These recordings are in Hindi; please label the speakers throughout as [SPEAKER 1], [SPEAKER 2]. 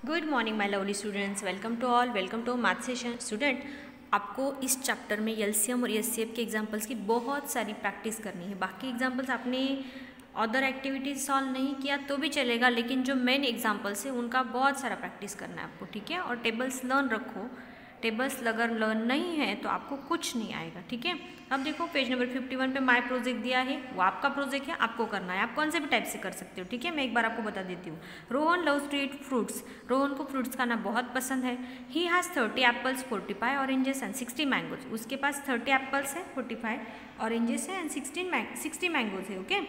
[SPEAKER 1] Good morning my lovely students, welcome to all, welcome to math session. Student, आपको इस चैप्टर में एलसीएम और एचसीएफ के एग्जांपल्स की बहुत सारी प्रैक्टिस करनी है। बाकी एग्जांपल्स आपने अदर एक्टिविटीज सॉल्व नहीं किया तो भी चलेगा, लेकिन जो मेन एग्जांपल्स है उनका बहुत सारा प्रैक्टिस करना है आपको, ठीक है। और टेबल्स लर्न रखो। टेबल्स अगर लर्न नहीं है तो आपको कुछ नहीं आएगा, ठीक है। अब देखो पेज नंबर 51 पे माय प्रोजेक्ट दिया है, वो आपका प्रोजेक्ट है, आपको करना है। आप कौन से भी टाइप से कर सकते हो, ठीक है। मैं एक बार आपको बता देती हूँ। Rohan loves to eat fruits. Rohan को फ्रूट्स खाना बहुत पसंद है। He has 30 apples, 45 oranges and 60 mangoes. उसके पास 30 एप्पल्स है, 45 ऑरेंजेस है एंड 60 मैंगोज है, okay.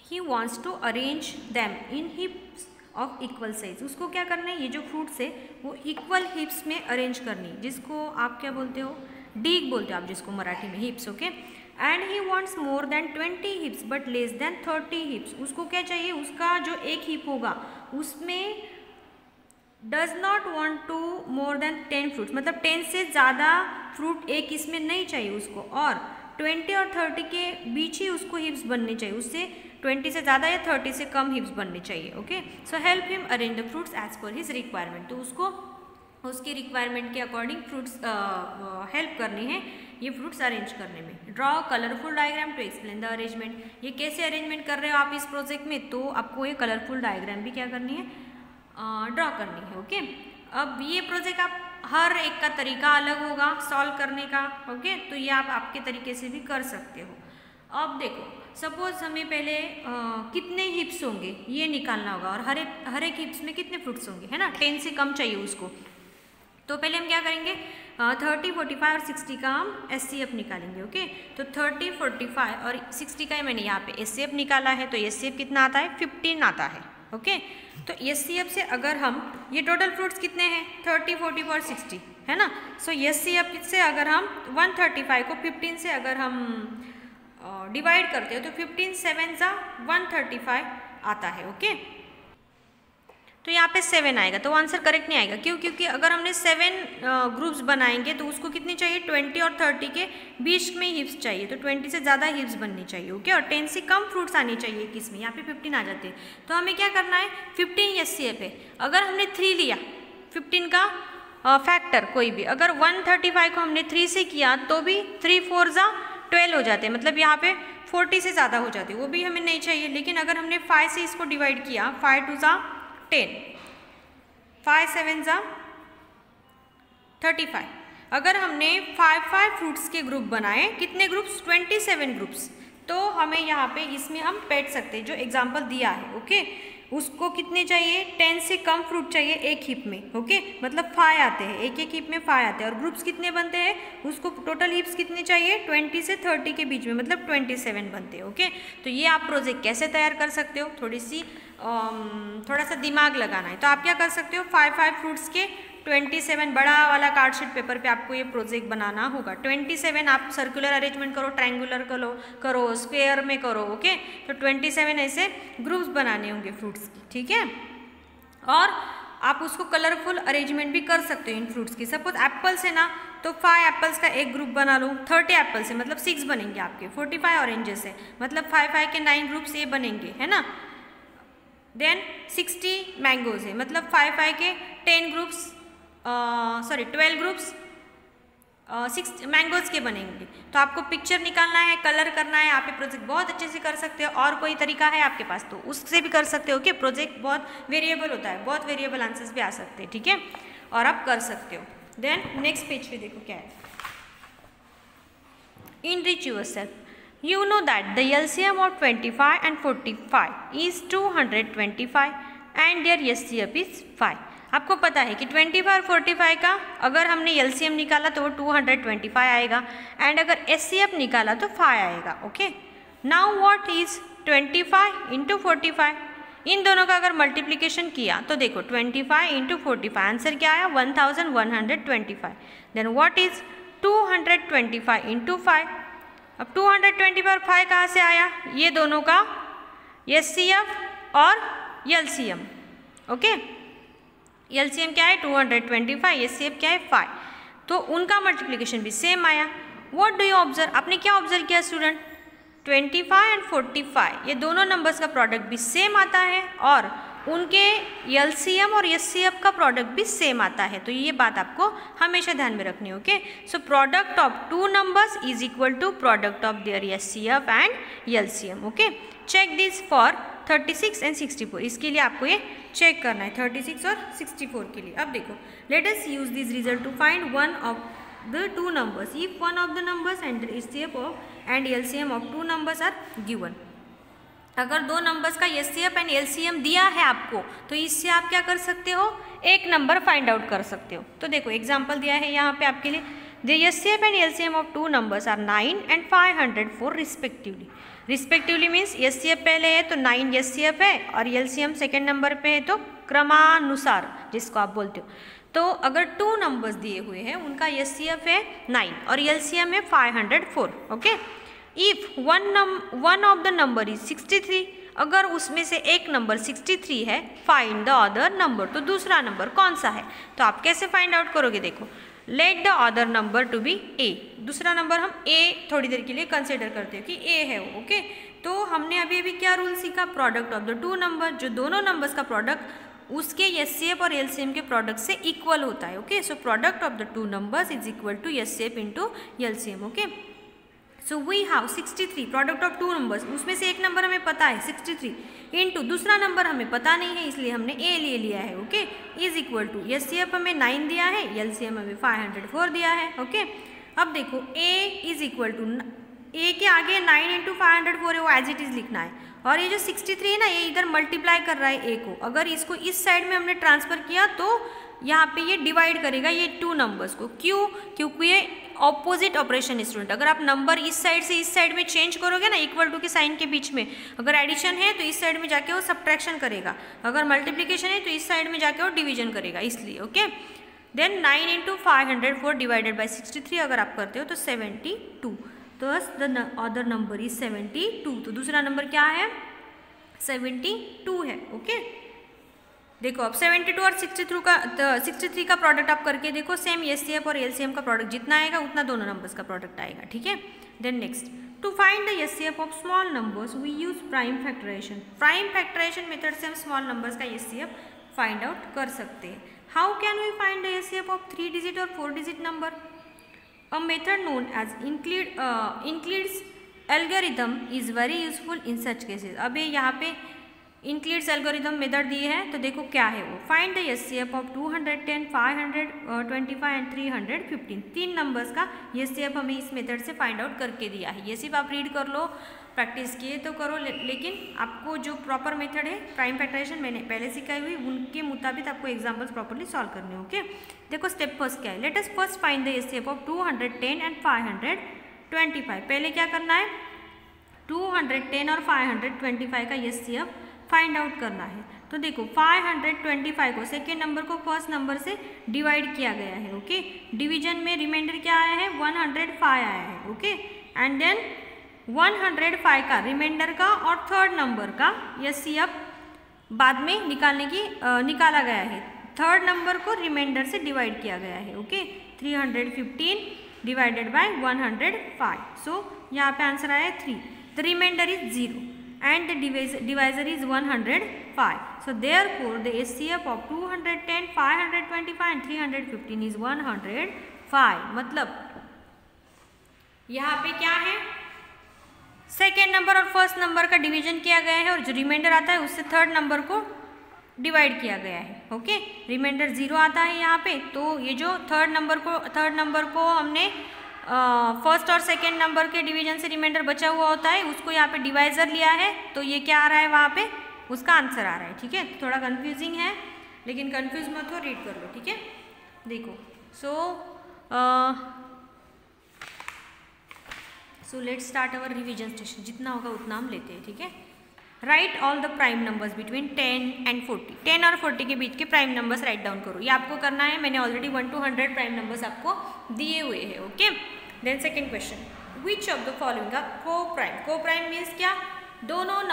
[SPEAKER 1] He wants to arrange them in heaps of equal size. उसको क्या करना है, ये जो फ्रूट्स है वो इक्वल हिप्स में अरेंज करनी, जिसको आप क्या बोलते हो, डीग बोलते हो आप जिसको मराठी में, heaps, okay. And he wants more than 20 heaps but less than 30 heaps. उसको क्या चाहिए, उसका जो एक हिप होगा उसमें does not want to more than 10 fruits, मतलब 10 से ज़्यादा फ्रूट एक इसमें नहीं चाहिए उसको, और 20 और 30 के बीच ही उसको हिप्स बनने चाहिए। उससे 20 से ज़्यादा या 30 से कम हिप्स बनने चाहिए, okay. So help him arrange the fruits as per his requirement. तो उसको उसकी रिक्वायरमेंट के अकॉर्डिंग फ्रूट्स हेल्प करनी है ये फ्रूट्स अरेंज करने में। Draw colourful diagram to explain the arrangement. ये कैसे अरेंजमेंट कर रहे हो आप इस प्रोजेक्ट में, तो आपको ये कलरफुल डायग्राम भी क्या करनी है, ड्रॉ करनी है, ओके। अब ये प्रोजेक्ट आप हर एक का तरीका अलग होगा सॉल्व करने का, ओके। तो ये आप आपके तरीके से भी कर सकते हो। अब देखो, सपोज हमें पहले कितने हिप्स होंगे ये निकालना होगा, और हर एक हिप्स में कितने फ्रूट्स होंगे, है ना। 10 से कम चाहिए उसको। तो पहले हम क्या करेंगे, 30, 45 और 60 का हम एचसीएफ निकालेंगे, ओके। तो 30, 45 और 60 का मैंने यहाँ पे एचसीएफ निकाला है, तो एचसीएफ कितना आता है, 15 आता है, ओके। तो एचसीएफ से अगर हम, ये टोटल फ्रूट्स कितने हैं, 30, 45 और 60, है ना। सो एचसीएफ से अगर हम 135 को 15 से अगर हम डिवाइड करते हो तो 15 7 जा 135 आता है, ओके। तो यहाँ पे 7 आएगा, तो आंसर करेक्ट नहीं आएगा। क्यों, क्योंकि अगर हमने 7 ग्रुप्स बनाएंगे तो उसको कितनी चाहिए, 20 और 30 के बीच में हिप्स चाहिए, तो 20 से ज़्यादा हिप्स बननी चाहिए, ओके। और 10 से कम फ्रूट्स आनी चाहिए किसमें, यहाँ पे 15 आ जाते हैं। तो हमें क्या करना है, 15 एचसीएफ है। अगर हमने 3 लिया, 15 का फैक्टर कोई भी, अगर 135 को हमने 3 से किया तो भी 3 4 जा 12 हो जाते हैं, मतलब यहाँ पे 40 से ज़्यादा हो जाते हैं, वो भी हमें नहीं चाहिए। लेकिन अगर हमने 5 से इसको डिवाइड किया, 5 2 जा 10, 5 7 जा 35। अगर हमने 5 फ्रूट्स के ग्रुप बनाए, कितने ग्रुप्स, 27 ग्रुप्स, तो हमें यहाँ पे इसमें हम बैठ सकते हैं, जो एग्जाम्पल दिया है, ओके। उसको कितने चाहिए, 10 से कम फ्रूट चाहिए एक हिप में, ओके। मतलब 5 आते हैं, एक हिप में 5 आते हैं। और ग्रुप्स कितने बनते हैं, उसको टोटल हिप्स कितने चाहिए, 20 से 30 के बीच में, मतलब 27 बनते हैं, ओके। तो ये आप प्रोजेक्ट कैसे तैयार कर सकते हो, थोड़ा सा दिमाग लगाना है। तो आप क्या कर सकते हो, 5 फ्रूट्स के 27 बड़ा वाला कार्ड शीट पेपर पे आपको ये प्रोजेक्ट बनाना होगा। 27 आप सर्कुलर अरेंजमेंट करो, ट्रायंगुलर करो, स्क्वायर में करो, ओके। तो 27 ऐसे ग्रुप्स बनाने होंगे फ्रूट्स की, ठीक है। और आप उसको कलरफुल अरेंजमेंट भी कर सकते हो इन फ्रूट्स की। सपोज एप्पल्स है ना, तो 5 एप्पल्स का एक ग्रुप बना लो, 30 एप्पल्स है मतलब 6 बनेंगे आपके, 45 ऑरेंजेस है मतलब 5 के 9 ग्रुप्स ये बनेंगे, है ना। देन 60 मैंगोज है, मतलब 5 के 10 ग्रुप्स, 12 ग्रुप्स 6 मैंगोज के बनेंगे। तो आपको पिक्चर निकालना है, कलर करना है, आप ये प्रोजेक्ट बहुत अच्छे से कर सकते हो। और कोई तरीका है आपके पास तो उससे भी कर सकते हो, कि प्रोजेक्ट बहुत वेरिएबल होता है, बहुत वेरिएबल आंसर्स भी आ सकते हैं, ठीक है। और आप कर सकते हो। देन नेक्स्ट पेज पे देखो क्या है, enrich yourself. You know that the LCM of 25 and 45 is 225 and their HCF is 5. आपको पता है कि 25 और 45 का अगर हमने LCM निकाला तो वो 225 आएगा, एंड अगर HCF निकाला तो 5 आएगा, okay. Now what is 25 into 45, इन दोनों का अगर मल्टीप्लीकेशन किया तो देखो 25 इंटू 45 आंसर क्या आया, 1125। Then what is 225 into 5। अब 225 और 5 कहाँ से आया, ये दोनों का एचसीएफ और एलसीएम, ओके। एलसीएम क्या है 225, एचसीएफ क्या है 5, तो उनका मल्टीप्लिकेशन भी सेम आया। व्हाट डू यू ऑब्जर्व, आपने क्या ऑब्जर्व किया स्टूडेंट, 25 एंड 45 ये दोनों नंबर्स का प्रोडक्ट भी सेम आता है, और उनके एलसीएम और एचसीएफ का प्रोडक्ट भी सेम आता है। तो ये बात आपको हमेशा ध्यान में रखनी है। Okay, so product of two numbers is equal to product of their HCF and LCM. Okay, check this for 36 and 64। इसके लिए आपको ये चेक करना है 36 और 64 के लिए। अब देखो, let us use this result to find one of the two numbers if one of the numbers and HCF of and LCM of two numbers are given. अगर दो नंबर्स का एचसीएफ एंड एलसीएम दिया है आपको, तो इससे आप क्या कर सकते हो, एक नंबर फाइंड आउट कर सकते हो। तो देखो एग्जांपल दिया है यहाँ पे आपके लिए, the HCF and LCM of two numbers are 9 and 504 respectively. Respectively means HCF पहले है तो 9 एचसीएफ है और एलसीएम सेकेंड नंबर पे है, तो क्रमानुसार जिसको आप बोलते हो। तो अगर टू नंबर्स दिए हुए हैं, उनका एचसीएफ है 9 और एलसीएम है 504। Okay, if one of the number is 63, अगर उसमें से एक नंबर 63 है, फाइंड द अदर नंबर, तो दूसरा नंबर कौन सा है। तो आप कैसे फाइंड आउट करोगे, देखो, let the other number to be A. दूसरा नंबर हम ए थोड़ी देर के लिए कंसिडर करते हैं कि ए है वो। ओके, तो हमने अभी क्या रूल सीखा, product of the to number, जो दोनों नंबर्स का प्रोडक्ट उसके एचसीएफ और एलसीएम के प्रोडक्ट से इक्वल होता है। Okay, so product of the two numbers is equal to HCF into LCM. Okay, so we have 63 product of two numbers, उसमें से एक नंबर हमें पता है 63 इंटू दूसरा नंबर हमें पता नहीं है, इसलिए हमने ए ले लिया है। Okay, is equal to HCF हमें 9 दिया है, एलसीएम हमें 504 दिया है। ओके, अब देखो ए इज इक्वल टू, ए के आगे 9 इंटू 504 है, वो एज इट इज लिखना है, और ये जो 63 है ना, ये इधर मल्टीप्लाई कर रहा है ए को। अगर इसको इस साइड में हमने ट्रांसफर किया तो यहाँ पे ये डिवाइड करेगा ये टू नंबर्स को। क्यों, क्योंकि ये ऑपोजिट ऑपरेशन स्टूडेंट, अगर आप नंबर इस साइड से इस साइड में चेंज करोगे ना, इक्वल टू के साइन के बीच में, अगर एडिशन है तो इस साइड में जाके वो सब्ट्रैक्शन करेगा, अगर मल्टीप्लिकेशन है तो इस साइड में जाके वो डिवीजन करेगा, इसलिए। Okay, then 9 into 504 divided by 63 अगर आप करते हो तो 72, तो द अदर नंबर इज 72। तो दूसरा नंबर क्या है, 72 है। ओके, देखो अब 72 और 63 का प्रोडक्ट आप करके देखो, सेम एचसीएफ और एलसीएम का प्रोडक्ट जितना आएगा उतना दोनों नंबर्स का प्रोडक्ट आएगा। ठीक है, then next, to find the HCF of small numbers we use prime factorization. Prime factorization method से हम स्मॉल नंबर्स का एचसीएफ फाइंड आउट कर सकते हैं। How can we find the HCF of 3 digit और 4 digit number, a method known as Euclid's algorithm is very useful in such cases. अब ये यहाँ पे इंक्लूड्स एल्गोरिथम मेथड दिए हैं, तो देखो क्या है वो, find the HCF of 210, 525 and 315। 3 numbers का एचसीएफ हमें इस मेथड से फाइंड आउट करके दिया है। ये सिर्फ आप रीड कर लो, प्रैक्टिस किए तो करो, लेकिन आपको जो प्रॉपर मेथड है प्राइम फैक्टराइजेशन मैंने पहले सिखाई हुई, उनके मुताबिक आपको एग्जाम्पल्स प्रॉपरली सॉल्व करने। ओके, देखो स्टेप फर्स्ट क्या है, let us first find the HCF of 210 and 525। पहले क्या करना है, 210 और 525 का एचसीएफ फाइंड आउट करना है। तो देखो 525 को सेकेंड नंबर को फर्स्ट नंबर से डिवाइड किया गया है। ओके, डिवीजन में रिमाइंडर क्या आया है, 105 आया है। ओके, एंड देन 105 का रिमाइंडर का और थर्ड नंबर का एचसीएफ बाद में निकाला गया है। थर्ड नंबर को रिमाइंडर से डिवाइड किया गया है। ओके, 315 डिवाइडेड बाय 105, सो यहाँ पे आंसर आया 3। The remainder is 0 and the divisor is 105. So therefore the HCF of 210, 525 and 315 is 105. मतलब यहाँ पे क्या है, सेकेंड नंबर और फर्स्ट नंबर का डिवीजन किया गया है और जो रिमाइंडर आता है उससे थर्ड नंबर को डिवाइड किया गया है। ओके, रिमाइंडर 0 आता है यहाँ पे, तो ये जो थर्ड नंबर को हमने फर्स्ट और सेकेंड नंबर के डिवीजन से रिमाइंडर बचा हुआ होता है, उसको यहाँ पे डिवाइजर लिया है, तो ये क्या आ रहा है वहाँ पे, उसका आंसर आ रहा है। ठीक है, थोड़ा कंफ्यूजिंग है लेकिन कंफ्यूज मत हो, रीड कर लो। ठीक है, देखो so let's start our revision station, जितना होगा उतना हम लेते हैं। ठीक है, right all the prime numbers between 10 and 40। 10 और 40 के बीच के प्राइम नंबर्स राइट डाउन करो, ये आपको करना है। मैंने ऑलरेडी 1 to 100 प्राइम नंबर्स आपको दिए हुए हैं। Okay, then second question, which of the following का को प्राइम। को प्राइम मीन्स क्या, दोनों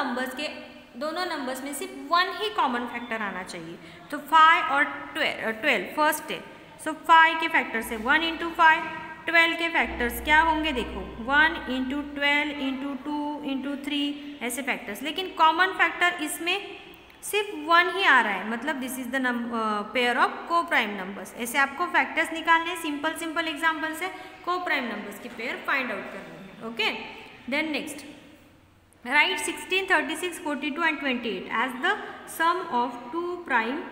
[SPEAKER 1] नंबर्स में सिर्फ 1 ही कॉमन फैक्टर आना चाहिए। तो 5 और 12 फर्स्ट है, सो 5 के फैक्टर से 1 इंटू 5, 12 के फैक्टर्स क्या होंगे, देखो 1 इंटू 12 इंटू 2 इंटू 3 ऐसे फैक्टर्स। लेकिन कॉमन फैक्टर इसमें सिर्फ 1 ही आ रहा है, मतलब this is the pair of को प्राइम नंबर्स। ऐसे आपको फैक्टर्स निकालने हैं, सिंपल सिंपल एग्जाम्पल से को प्राइम नंबर्स की पेयर फाइंड आउट करनी है। Okay, then next, write 16, 36, 42 and 28 as the sum of two prime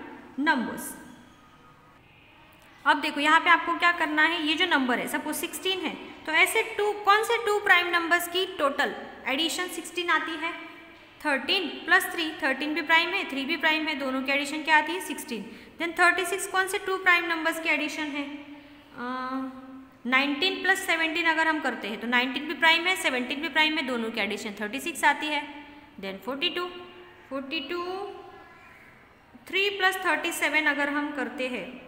[SPEAKER 1] numbers. अब देखो यहाँ पे आपको क्या करना है, ये जो नंबर है सपोज 16 है, तो ऐसे कौन से टू प्राइम नंबर्स की टोटल एडिशन 16 आती है? 13 प्लस 3, 13 भी प्राइम है 3 भी प्राइम है, दोनों की एडिशन क्या आती है? 16। देन 36 कौन से टू प्राइम नंबर्स की एडिशन है? 19 प्लस 17 अगर हम करते हैं तो 19 भी प्राइम है 17 भी प्राइम है, दोनों की एडिशन 36 आती है। देन 42 3 प्लस 37 अगर हम करते हैं,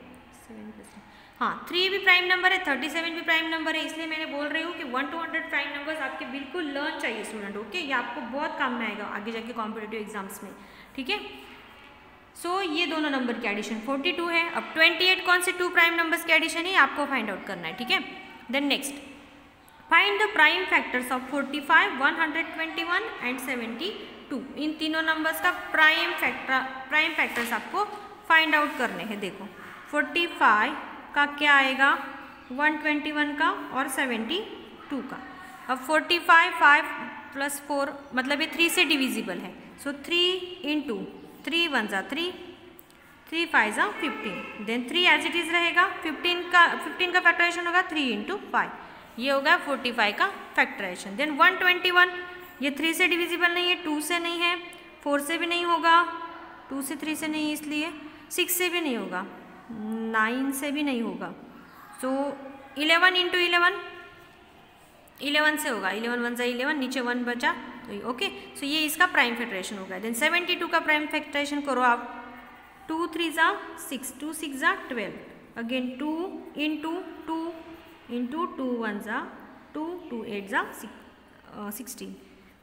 [SPEAKER 1] हाँ 3 भी प्राइम नंबर है 37 भी प्राइम नंबर है, इसलिए मैंने बोल रही हूँ कि 1 to 100 प्राइम नंबर्स आपके बिल्कुल लर्न चाहिए स्टूडेंट। ओके, ये आपको बहुत काम में आएगा आगे जाके कॉम्पिटिटिव एग्जाम्स में, ठीक है। सो ये दोनों नंबर की एडिशन 42 है। अब 28 कौन से टू प्राइम नंबर्स की एडिशन है आपको फाइंड आउट करना है, ठीक है। Then next, find the prime factors of 45, 121 and 72। इन तीनों नंबर्स का प्राइम फैक्टर्स आपको फाइंड आउट करने हैं। देखो 45 का क्या आएगा, 121 का और 72 का। अब 45 5 प्लस 4 मतलब ये 3 से डिविजिबल है, सो 3 इंटू 3 1 जा 3, 3 5 जा 15। देन 3 एज इट इज रहेगा, 15 का फैक्टराइजेशन होगा 3 इंटू 5, ये होगा 45 का फैक्टराइजेशन। देन 121 ये 3 से डिविजिबल नहीं है, 2 से नहीं है, 4 से भी नहीं होगा, 2 से 3 से नहीं इसलिए, 6 से भी नहीं होगा, 9 से भी नहीं होगा, सो 11 इंटू 11 से होगा, 11 1 जा 11, नीचे 1 बचा तो ये ओके। सो ये इसका प्राइम फैक्टराइजेशन होगा। देन 72 का प्राइम फैक्टराइजेशन करो आप, 2 3 जा 6, 2 6 जा 12, अगेन 2 इंटू 2 इंटू 2 1 जा 2, 2 8 जा 16।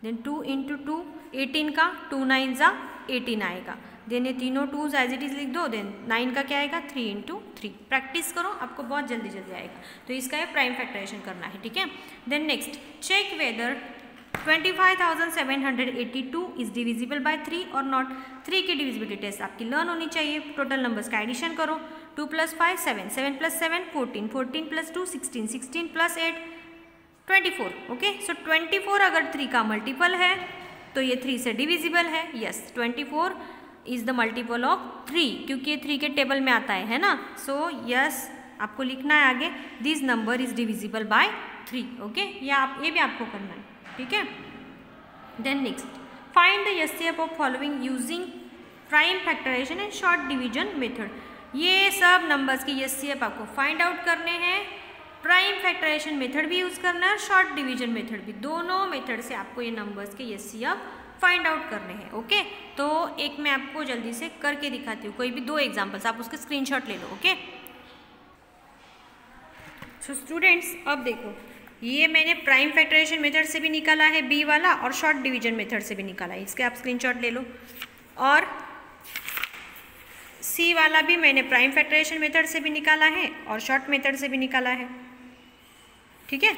[SPEAKER 1] देन 2 इंटू 2 18 का, 2 9 जा 18 आएगा। देन ये तीनों 2s एज इट इज लिख दो। देन 9 का क्या आएगा, 3 इंटू 3। प्रैक्टिस करो, आपको बहुत जल्दी जल्दी आएगा। तो इसका ये प्राइम फैक्टराइजेशन करना है, ठीक है। Then next, check whether 25,782 is divisible by 3 और नॉट। 3 की डिविजिबिलिटी टेस्ट आपकी लर्न होनी चाहिए। टोटल नंबर्स का एडिशन करो, 2 + 5 7, 7 + 7 14, 14 + 2 16, 16 + 8 24। ओके, सो 24 अगर 3 का मल्टीपल है तो ये 3 से डिविजिबल है। Yes, 24 is the multiple of 3, क्योंकि ये 3 के टेबल में आता है ना। सो यस, आपको लिखना है आगे, this number is divisible by 3। Okay, ये भी आपको करना है, ठीक है। Then next, find the HCF of following using prime factorization and short division method. ये सब नंबर्स की एचसीएफ आपको फाइंड आउट करने हैं। प्राइम फैक्टराइजेशन मेथड भी यूज़ करना है और शॉर्ट डिवीजन मेथड भी, दोनों मेथड से आपको ये नंबर्स के एचसीएफ फाइंड आउट करने हैं। ओके, तो एक मैं आपको जल्दी से करके दिखाती हूँ, कोई भी 2 एग्जाम्पल्स, आप उसके स्क्रीनशॉट ले लो। ओके, सो स्टूडेंट्स अब देखो, ये मैंने प्राइम फैक्टराइजेशन मेथड से भी निकाला है बी वाला और शॉर्ट डिवीजन मेथड से भी निकाला है, इसके आप स्क्रीनशॉट ले लो। और सी वाला भी मैंने प्राइम फैक्टराइजेशन मेथड से भी निकाला है और शॉर्ट मेथड से भी निकाला है, ठीक है।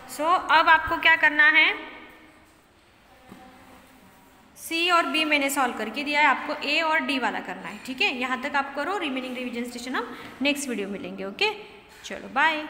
[SPEAKER 1] सो अब आपको क्या करना है, सी और बी मैंने सॉल्व करके दिया है, आपको ए और डी वाला करना है, ठीक है। यहाँ तक आप करो, रिमेनिंग रिवीजन स्टेशन हम नेक्स्ट वीडियो मिलेंगे। ओके, चलो बाय।